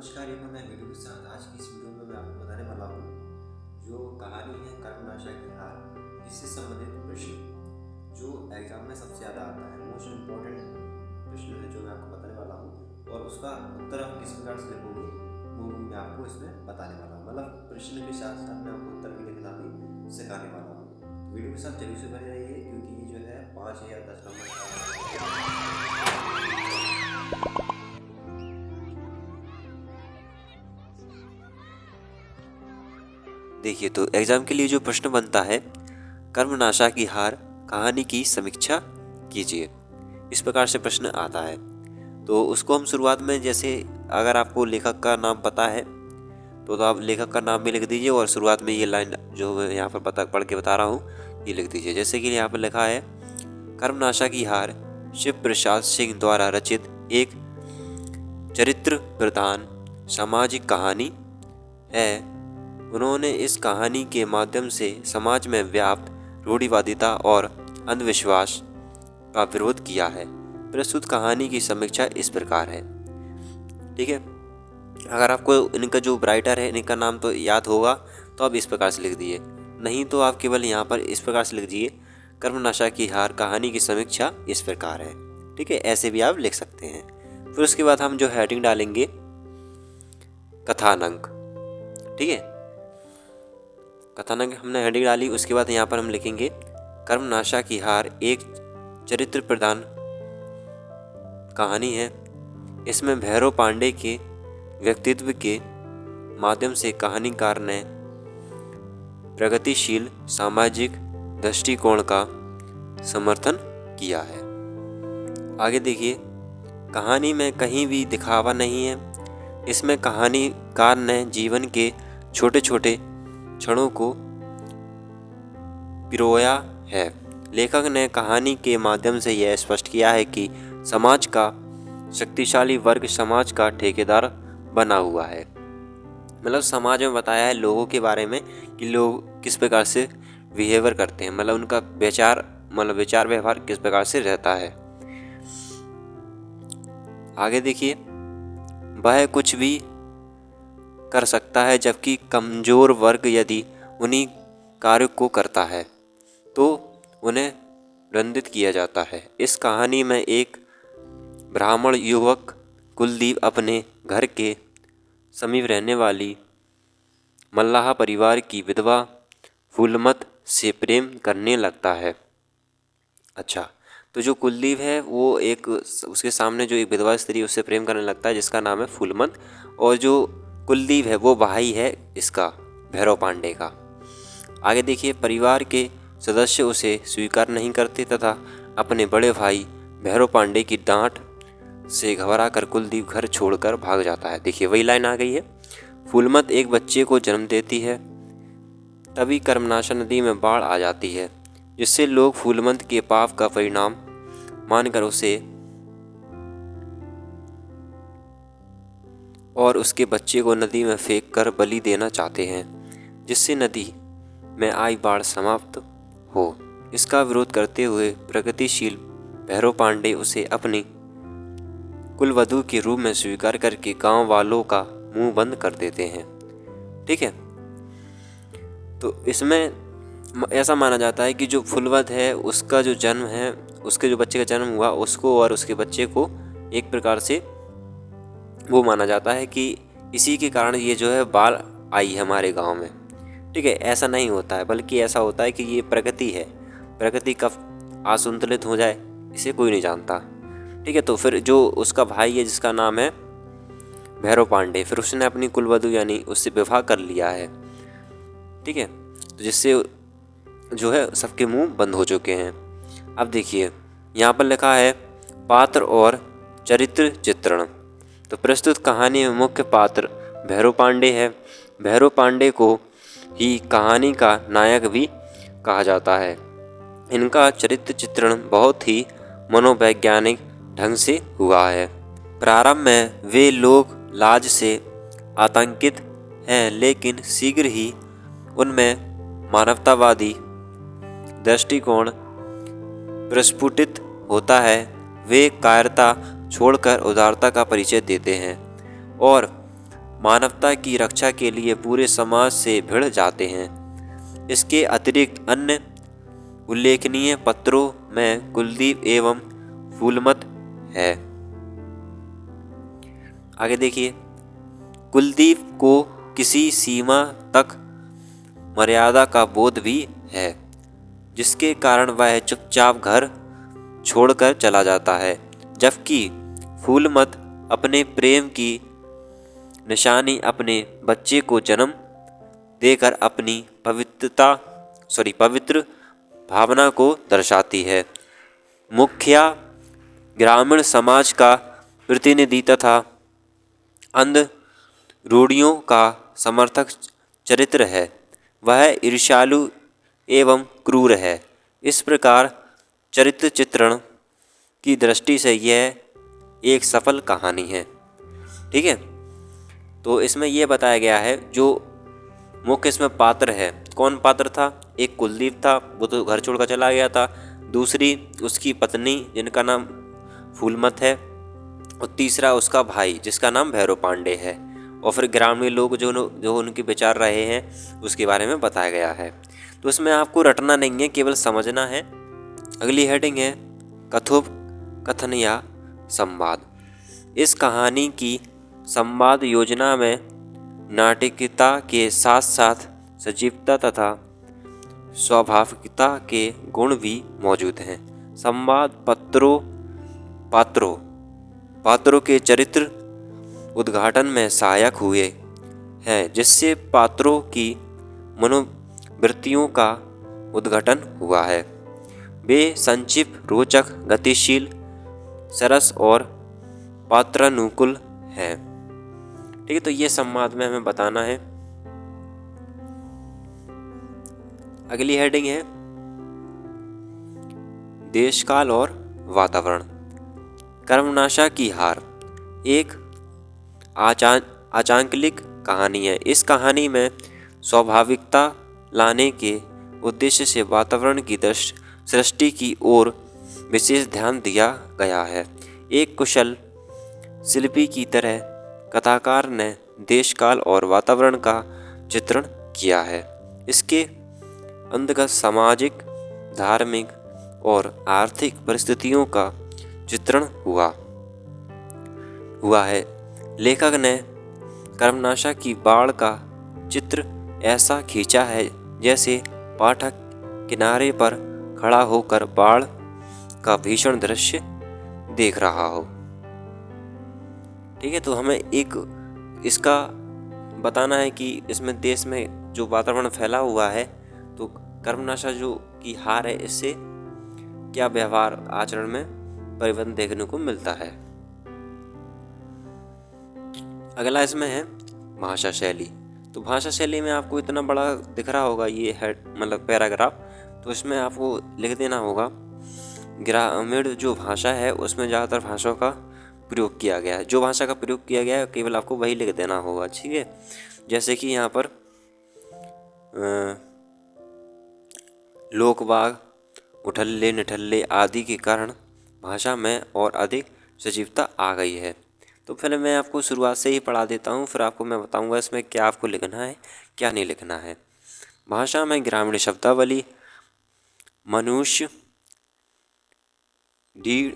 नमस्कार मैं वीडियो के साथ आज की इस वीडियो में मैं आपको बताने वाला हूँ जो कहानी है कर्मनाशा की हार, इससे संबंधित प्रश्न जो एग्जाम में सबसे ज़्यादा आता है। मोस्ट इम्पोर्टेंट प्रश्न है जो मैं आपको बताने वाला हूँ और उसका उत्तर आप किस प्रकार से लिखोगे वो भी मैं आपको इसमें बताने वाला हूँ। मतलब प्रश्न के साथ साथ मैं आपको उत्तर भी लिखना भी सिखाने वाला हूँ। वीडियो के साथ जरूर से बने रहिए क्योंकि ये जो है 5 या 10 नंबर देखिए। तो एग्जाम के लिए जो प्रश्न बनता है, कर्मनाशा की हार कहानी की समीक्षा कीजिए, इस प्रकार से प्रश्न आता है। तो उसको हम शुरुआत में, जैसे अगर आपको लेखक का नाम पता है तो आप लेखक का नाम भी लिख दीजिए और शुरुआत में ये लाइन जो मैं यहाँ पर पढ़ के बता रहा हूँ ये लिख दीजिए। जैसे कि यहाँ पर लिखा है, कर्मनाशा की हार शिव प्रसाद सिंह द्वारा रचित एक चरित्र प्रधान सामाजिक कहानी है। उन्होंने इस कहानी के माध्यम से समाज में व्याप्त रूढ़िवादिता और अंधविश्वास का विरोध किया है। प्रस्तुत कहानी की समीक्षा इस प्रकार है। ठीक है, अगर आपको इनका जो राइटर है इनका नाम तो याद होगा तो आप इस प्रकार से लिख दिए, नहीं तो आप केवल यहाँ पर इस प्रकार से लिख दिए, कर्मनाशा की हार कहानी की समीक्षा इस प्रकार है। ठीक है, ऐसे भी आप लिख सकते हैं। फिर उसके बाद हम जो हेडिंग डालेंगे कथानक। ठीक है, कथानक हमने हेडिंग डाली। उसके बाद यहाँ पर हम लिखेंगे कर्मनाशा की हार एक चरित्र प्रधान कहानी है। इसमें भैरव पांडे के व्यक्तित्व के माध्यम से कहानीकार ने प्रगतिशील सामाजिक दृष्टिकोण का समर्थन किया है। आगे देखिए, कहानी में कहीं भी दिखावा नहीं है। इसमें कहानीकार ने जीवन के छोटे छोटे क्षणों को पिरोया है। लेखक ने कहानी के माध्यम से यह स्पष्ट किया है कि समाज का शक्तिशाली वर्ग समाज का ठेकेदार बना हुआ है। मतलब समाज में बताया है लोगों के बारे में कि लोग किस प्रकार से बिहेवियर करते हैं, मतलब उनका विचार व्यवहार किस प्रकार से रहता है। आगे देखिए, वह कुछ भी कर सकता है जबकि कमजोर वर्ग यदि उन्हीं कार्य को करता है तो उन्हें दंडित किया जाता है। इस कहानी में एक ब्राह्मण युवक कुलदीप अपने घर के समीप रहने वाली मल्लाह परिवार की विधवा फूलमत से प्रेम करने लगता है। अच्छा, तो जो कुलदीप है वो उसके सामने जो एक विधवा स्त्री उससे प्रेम करने लगता है जिसका नाम है फूलमत, और जो कुलदीप है वो भाई है इसका भैरव पांडे का। आगे देखिए, परिवार के सदस्य उसे स्वीकार नहीं करते तथा अपने बड़े भाई भैरव पांडे की डांट से घबरा कर कुलदीप घर छोड़कर भाग जाता है। देखिए वही लाइन आ गई है। फूलमत एक बच्चे को जन्म देती है, तभी कर्मनाशा नदी में बाढ़ आ जाती है जिससे लोग फूलमत के पाप का परिणाम मानकर उसे और उसके बच्चे को नदी में फेंक कर बलि देना चाहते हैं जिससे नदी में आई बाढ़ समाप्त हो। इसका विरोध करते हुए प्रगतिशील भैरव पांडे उसे अपनी कुलवधू के रूप में स्वीकार करके गांव वालों का मुंह बंद कर देते हैं। ठीक है, तो इसमें ऐसा माना जाता है कि जो फूलवत है उसका जो जन्म है, उसके जो बच्चे का जन्म हुआ उसको और उसके बच्चे को एक प्रकार से वो माना जाता है कि इसी के कारण ये जो है बाढ़ आई हमारे गांव में। ठीक है, ऐसा नहीं होता है, बल्कि ऐसा होता है कि ये प्रगति है, प्रगति कब असंतुलित हो जाए इसे कोई नहीं जानता। ठीक है, तो फिर जो उसका भाई है जिसका नाम है भैरव पांडे, फिर उसने अपनी कुलवधू यानी उससे विवाह कर लिया है। ठीक है, तो जिससे जो है सबके मुंह बंद हो चुके हैं। अब देखिए यहाँ पर लिखा है पात्र और चरित्र चित्रण। तो प्रस्तुत कहानी में मुख्य पात्र भैरव पांडे है। भैरव पांडे को ही कहानी का नायक भी कहा जाता है। इनका चरित्र चित्रण बहुत ही मनोवैज्ञानिक ढंग से हुआ है। प्रारंभ में वे लोग लाज से आतंकित हैं, लेकिन शीघ्र ही उनमें मानवतावादी दृष्टिकोण प्रस्फुटित होता है। वे कायरता छोड़कर उदारता का परिचय देते हैं और मानवता की रक्षा के लिए पूरे समाज से भिड़ जाते हैं। इसके अतिरिक्त अन्य उल्लेखनीय पात्रों में कुलदीप एवं फूलमत है। आगे देखिए, कुलदीप को किसी सीमा तक मर्यादा का बोध भी है, जिसके कारण वह चुपचाप घर छोड़कर चला जाता है, जबकि फूलमत अपने प्रेम की निशानी अपने बच्चे को जन्म देकर अपनी पवित्र भावना को दर्शाती है। मुखिया ग्रामीण समाज का प्रतिनिधि तथा अंध रूढ़ियों का समर्थक चरित्र है। वह ईर्ष्यालु एवं क्रूर है। इस प्रकार चरित्र चित्रण की दृष्टि से यह एक सफल कहानी है। ठीक है, तो इसमें यह बताया गया है जो मुख्य इसमें पात्र है। कौन पात्र था? एक कुलदीप था, वो तो घर छोड़कर चला गया था। दूसरी उसकी पत्नी जिनका नाम फूलमत है, और तीसरा उसका भाई जिसका नाम भैरव पांडे है। और फिर ग्रामीण लोग जो उनके विचार रहे हैं उसके बारे में बताया गया है। तो इसमें आपको रटना नहीं है, केवल समझना है। अगली हेडिंग है कथोपकथन या संवाद। इस कहानी की संवाद योजना में नाटकीयता के साथ साथ सजीवता तथा स्वाभाविकता के गुण भी मौजूद हैं। संवाद पात्रों के चरित्र उद्घाटन में सहायक हुए हैं, जिससे पात्रों की मनोवृत्तियों का उद्घाटन हुआ है। वे संक्षिप्त, रोचक, गतिशील, सरस और पात्रानुकूल हैं। ठीक है, तो ये संवाद में हमें बताना है। अगली हेडिंग है देशकाल और वातावरण। कर्मनाशा की हार एक आचांकलिक कहानी है। इस कहानी में स्वाभाविकता लाने के उद्देश्य से वातावरण की सृष्टि की ओर विशेष ध्यान दिया गया है। एक कुशल शिल्पी की तरह कथाकार ने देश, काल और वातावरण का चित्रण किया है। इसके अंतर्गत सामाजिक, धार्मिक और आर्थिक परिस्थितियों का चित्रण हुआ है। लेखक ने कर्मनाशा की बाढ़ का चित्र ऐसा खींचा है जैसे पाठक किनारे पर खड़ा होकर बाढ़ का भीषण दृश्य देख रहा हो। ठीक है, तो हमें एक इसका बताना है कि इसमें देश में जो वातावरण फैला हुआ है, तो कर्मनाशा जो की हार है, इससे क्या व्यवहार आचरण में परिवर्तन देखने को मिलता है। अगला इसमें है भाषा शैली। तो भाषा शैली में आपको इतना बड़ा दिख रहा होगा ये मतलब पैराग्राफ, तो इसमें आपको लिख देना होगा ग्रामीण जो भाषा है उसमें ज़्यादातर भाषाओं का प्रयोग किया गया है। जो भाषा का प्रयोग किया गया है केवल आपको वही लिख देना होगा। ठीक है, जैसे कि यहाँ पर लोकवाग, उठल्ले निठल्ले आदि के कारण भाषा में और अधिक सजीवता आ गई है। तो फिर मैं आपको शुरुआत से ही पढ़ा देता हूँ, फिर आपको मैं बताऊँगा इसमें क्या आपको लिखना है, क्या नहीं लिखना है। भाषा में ग्रामीण शब्दावली, मनुष्य, डी,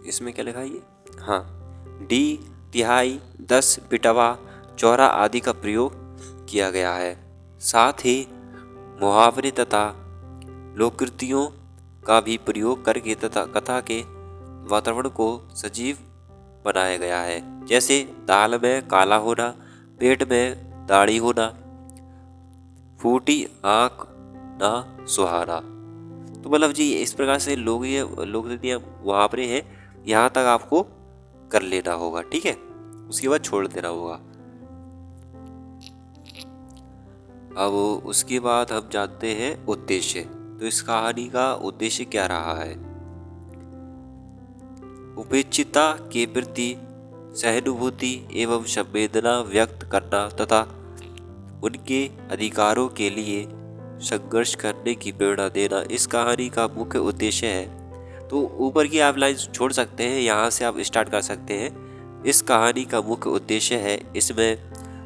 इसमें क्या लिखा है ये, हाँ, डी, तिहाई, 10, बिटवा, चौरा आदि का प्रयोग किया गया है। साथ ही मुहावरे तथा लोककृतियों का भी प्रयोग करके तथा कथा के वातावरण को सजीव बनाया गया है। जैसे दाल में काला होना, पेट में दाढ़ी होना, फूटी आँख ना सुहाना। तो मतलब जी इस प्रकार से लोककृतियाँ मुहावरे हैं, यहाँ तक आपको कर लेना होगा। ठीक है, उसके बाद छोड़ देना होगा। अब उसके बाद हम जानते हैं उद्देश्य। तो इस कहानी का उद्देश्य क्या रहा है? उपेक्षिता के प्रति सहानुभूति एवं संवेदना व्यक्त करना तथा उनके अधिकारों के लिए संघर्ष करने की प्रेरणा देना इस कहानी का मुख्य उद्देश्य है। तो ऊपर की आप लाइन छोड़ सकते हैं, यहाँ से आप स्टार्ट कर सकते हैं। इस कहानी का मुख्य उद्देश्य है, इसमें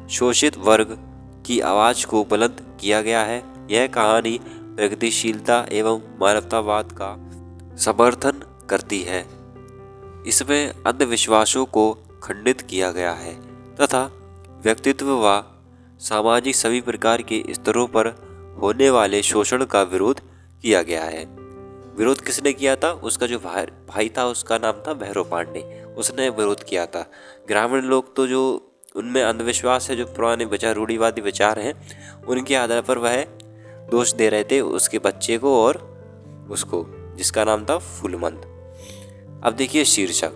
शोषित वर्ग की आवाज़ को बुलंद किया गया है। यह कहानी प्रगतिशीलता एवं मानवतावाद का समर्थन करती है। इसमें अंधविश्वासों को खंडित किया गया है तथा व्यक्तित्व व सामाजिक सभी प्रकार के स्तरों पर होने वाले शोषण का विरोध किया गया है। विरोध किसने किया था? उसका जो भाई था उसका नाम था भैरव पांडे, उसने विरोध किया था। ग्रामीण लोग तो जो उनमें अंधविश्वास है, जो पुराने विचार रूढ़िवादी विचार हैं, उनके आधार पर वह दोष दे रहे थे उसके बच्चे को और उसको, जिसका नाम था फूलमंद। अब देखिए शीर्षक,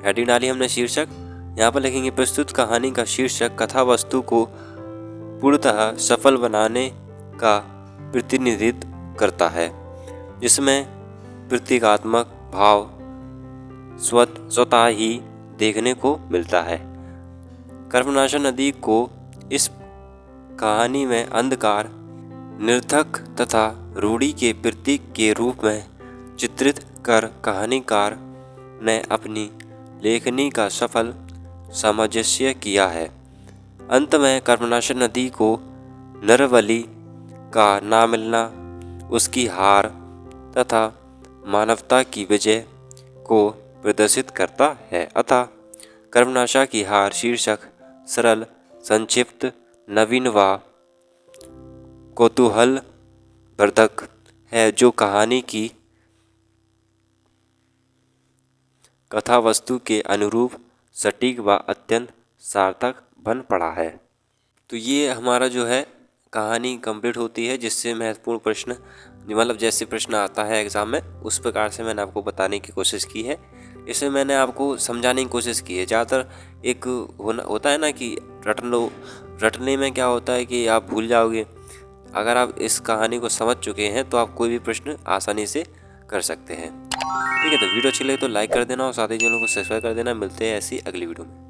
हेडिंग डाली हमने शीर्षक। यहाँ पर लिखेंगे प्रस्तुत कहानी का शीर्षक कथा वस्तु को पूर्णतः सफल बनाने का प्रतिनिधित्व करता है, जिसमें प्रतीकात्मक भाव स्वतः ही देखने को मिलता है। कर्मनाशा नदी को इस कहानी में अंधकार, निरर्थक तथा रूढ़ी के प्रतीक के रूप में चित्रित कर कहानीकार ने अपनी लेखनी का सफल सामंजस्य किया है। अंत में कर्मनाशा नदी को नरबलि का ना मिलना, उसकी हार तथा मानवता की विजय को प्रदर्शित करता है। अतः कर्मनाशा की हार शीर्षक सरल, संक्षिप्त, नवीन व कौतूहलवर्धक है, जो कहानी की कथा वस्तु के अनुरूप सटीक व अत्यंत सार्थक बन पड़ा है। तो ये हमारा जो है कहानी कंप्लीट होती है, जिससे महत्वपूर्ण प्रश्न, मतलब जैसे प्रश्न आता है एग्ज़ाम में, उस प्रकार से मैंने आपको बताने की कोशिश की है। इसमें मैंने आपको समझाने की कोशिश की है। ज़्यादातर एक होता है ना कि रट लो, रटने में क्या होता है कि आप भूल जाओगे। अगर आप इस कहानी को समझ चुके हैं तो आप कोई भी प्रश्न आसानी से कर सकते हैं। ठीक है, तो वीडियो अच्छी लगे तो लाइक कर देना और साथ ही चैनल को सब्सक्राइब कर देना। मिलते हैं ऐसी अगली वीडियो में।